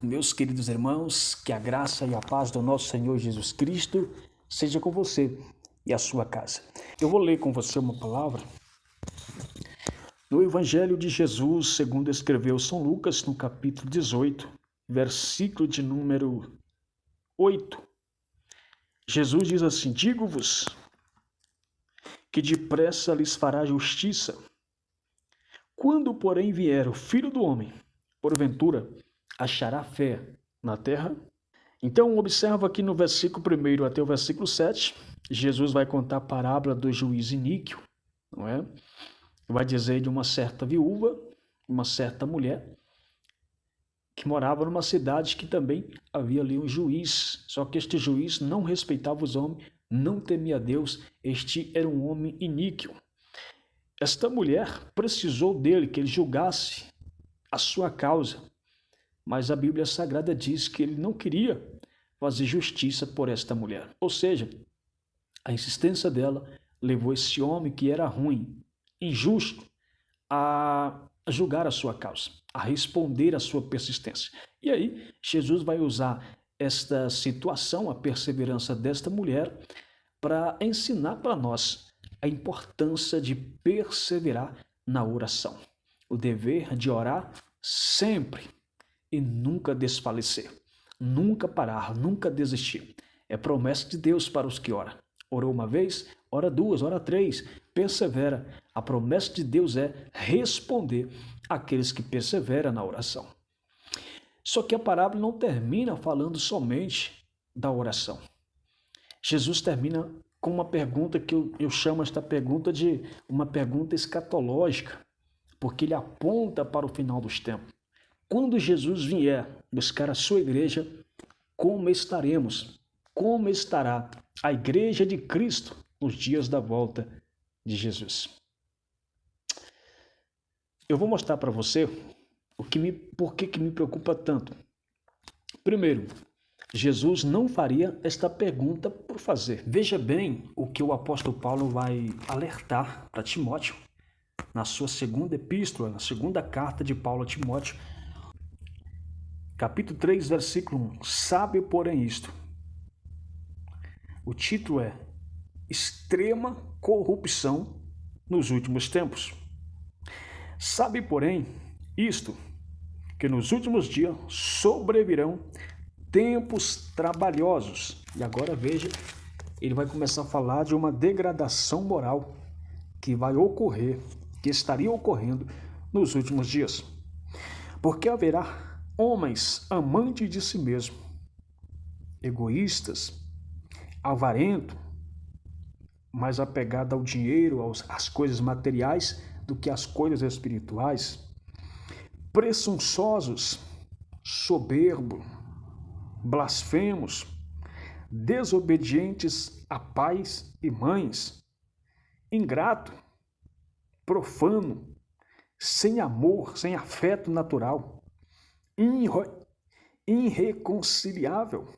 Meus queridos irmãos, que a graça e a paz do nosso Senhor Jesus Cristo seja com você e a sua casa. Eu vou ler com você uma palavra no Evangelho de Jesus, segundo escreveu São Lucas, no capítulo 18, versículo de número 8. Jesus diz assim: digo-vos que depressa lhes fará justiça. Quando, porém, vier o Filho do Homem, porventura, achará fé na terra? Então, observa aqui no versículo 1 até o versículo 7, Jesus vai contar a parábola do juiz iníquo, não é? Vai dizer de uma certa viúva, uma certa mulher, que morava numa cidade que também havia ali um juiz, só que este juiz não respeitava os homens, não temia a Deus, este era um homem iníquo. Esta mulher precisou dele, que ele julgasse a sua causa, mas a Bíblia Sagrada diz que ele não queria fazer justiça por esta mulher. Ou seja, a insistência dela levou esse homem que era ruim, injusto, a julgar a sua causa, a responder à sua persistência. E aí, Jesus vai usar esta situação, a perseverança desta mulher, para ensinar para nós a importância de perseverar na oração. O dever de orar sempre e nunca desfalecer, nunca parar, nunca desistir. É promessa de Deus para os que oram. Orou uma vez, ora duas, ora três, persevera. A promessa de Deus é responder àqueles que perseveram na oração. Só que a parábola não termina falando somente da oração. Jesus termina com uma pergunta que eu chamo esta pergunta de uma pergunta escatológica, porque ele aponta para o final dos tempos. Quando Jesus vier buscar a sua igreja, como estaremos? Como estará a igreja de Cristo nos dias da volta de Jesus? Eu vou mostrar para você por que me preocupa tanto. Primeiro, Jesus não faria esta pergunta por fazer. Veja bem o que o apóstolo Paulo vai alertar para Timóteo na sua segunda epístola, na segunda carta de Paulo a Timóteo, capítulo 3, versículo 1. Sabe, porém, isto. O título é Extrema Corrupção nos Últimos Tempos. Sabe, porém, isto, que nos últimos dias sobrevirão tempos trabalhosos. E agora veja, ele vai começar a falar de uma degradação moral que vai ocorrer, que estaria ocorrendo nos últimos dias. Porque haverá homens amantes de si mesmo, egoístas, avarentos, mais apegados ao dinheiro, às coisas materiais do que às coisas espirituais, presunçosos, soberbos, blasfemos, desobedientes a pais e mães, ingrato, profano, sem amor, sem afeto natural, irreconciliável,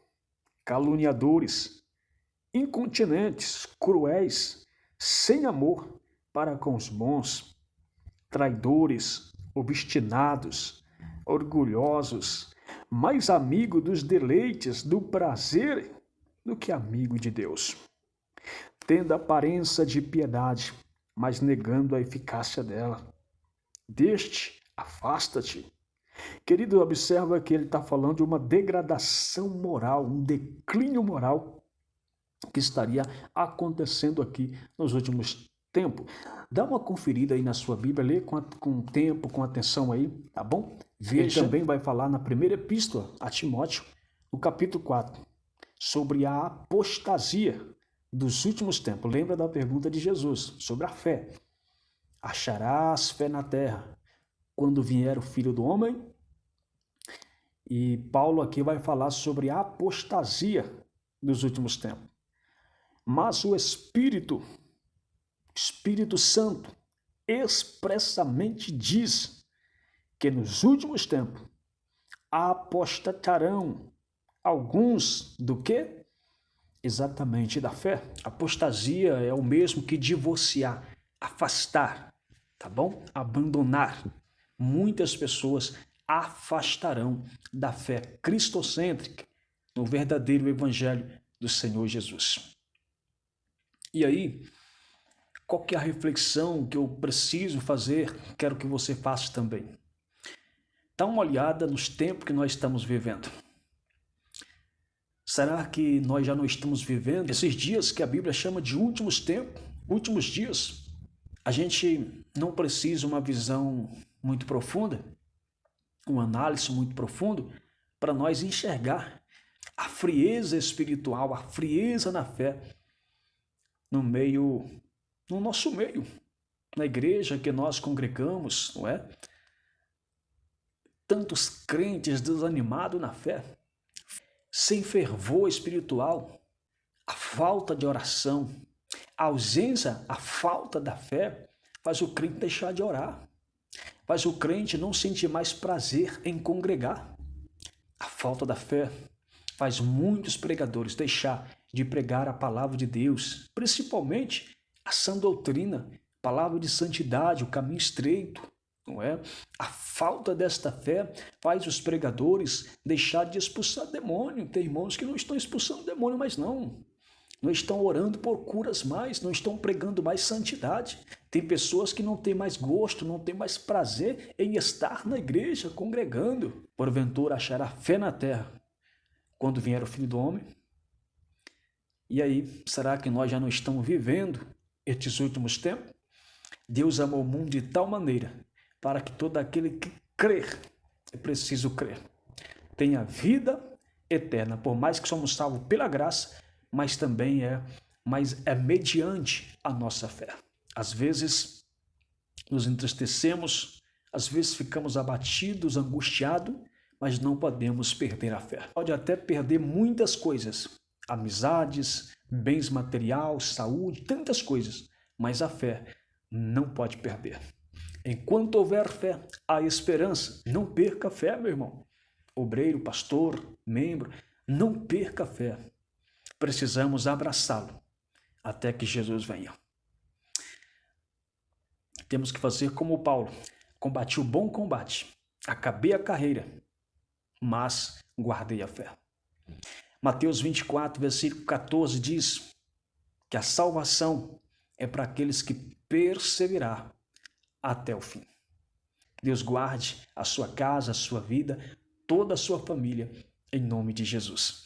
caluniadores, incontinentes, cruéis, sem amor para com os bons, traidores, obstinados, orgulhosos, mais amigo dos deleites, do prazer, do que amigo de Deus. Tendo aparência de piedade, mas negando a eficácia dela. Deste, afasta-te. Querido, observa que ele está falando de uma degradação moral, um declínio moral que estaria acontecendo aqui nos últimos tempos. Dá uma conferida aí na sua Bíblia, lê com tempo, com atenção aí, tá bom? Ele também vai falar na primeira epístola a Timóteo, no capítulo 4, sobre a apostasia dos últimos tempos. Lembra da pergunta de Jesus sobre a fé. Acharás fé na terra quando vier o Filho do Homem? E Paulo aqui vai falar sobre a apostasia dos últimos tempos. Mas o Espírito Santo, expressamente diz que nos últimos tempos apostatarão alguns do quê? Exatamente da fé. Apostasia é o mesmo que divorciar, afastar, tá bom? Abandonar. Muitas pessoas afastarão da fé cristocêntrica no verdadeiro evangelho do Senhor Jesus. E aí, qual que é a reflexão que eu preciso fazer? Quero que você faça também. Dá uma olhada nos tempos que nós estamos vivendo. Será que nós já não estamos vivendo esses dias que a Bíblia chama de últimos tempos, últimos dias? A gente não precisa uma visão muito profunda, uma análise muito profunda, para nós enxergar a frieza espiritual, a frieza na fé no nosso meio, na igreja que nós congregamos, não é? Tantos crentes desanimados na fé, sem fervor espiritual, a falta de oração, a ausência, a falta da fé faz o crente deixar de orar, faz o crente não sentir mais prazer em congregar. A falta da fé faz muitos pregadores deixar de pregar a palavra de Deus, principalmente a sã doutrina, palavra de santidade, o caminho estreito, não é? A falta desta fé faz os pregadores deixar de expulsar demônio. Tem irmãos que não estão expulsando demônio mais não estão orando por curas mais, não estão pregando mais santidade. Tem pessoas que não têm mais gosto, não têm mais prazer em estar na igreja, congregando. Porventura achará fé na terra quando vier o Filho do Homem? E aí, será que nós já não estamos vivendo estes últimos tempos? Deus amou o mundo de tal maneira para que todo aquele que crer, é preciso crer, tenha vida eterna, por mais que somos salvos pela graça, mas também é mediante a nossa fé. Às vezes nos entristecemos, às vezes ficamos abatidos, angustiados, mas não podemos perder a fé. Pode até perder muitas coisas, amizades, bens materiais, saúde, tantas coisas, mas a fé não pode perder. Enquanto houver fé, há esperança. Não perca a fé, meu irmão. Obreiro, pastor, membro, não perca a fé. Precisamos abraçá-lo até que Jesus venha. Temos que fazer como Paulo. Combati o bom combate, acabei a carreira, mas guardei a fé. Mateus 24, versículo 14 diz que a salvação é para aqueles que perseverar até o fim. Deus guarde a sua casa, a sua vida, toda a sua família, em nome de Jesus.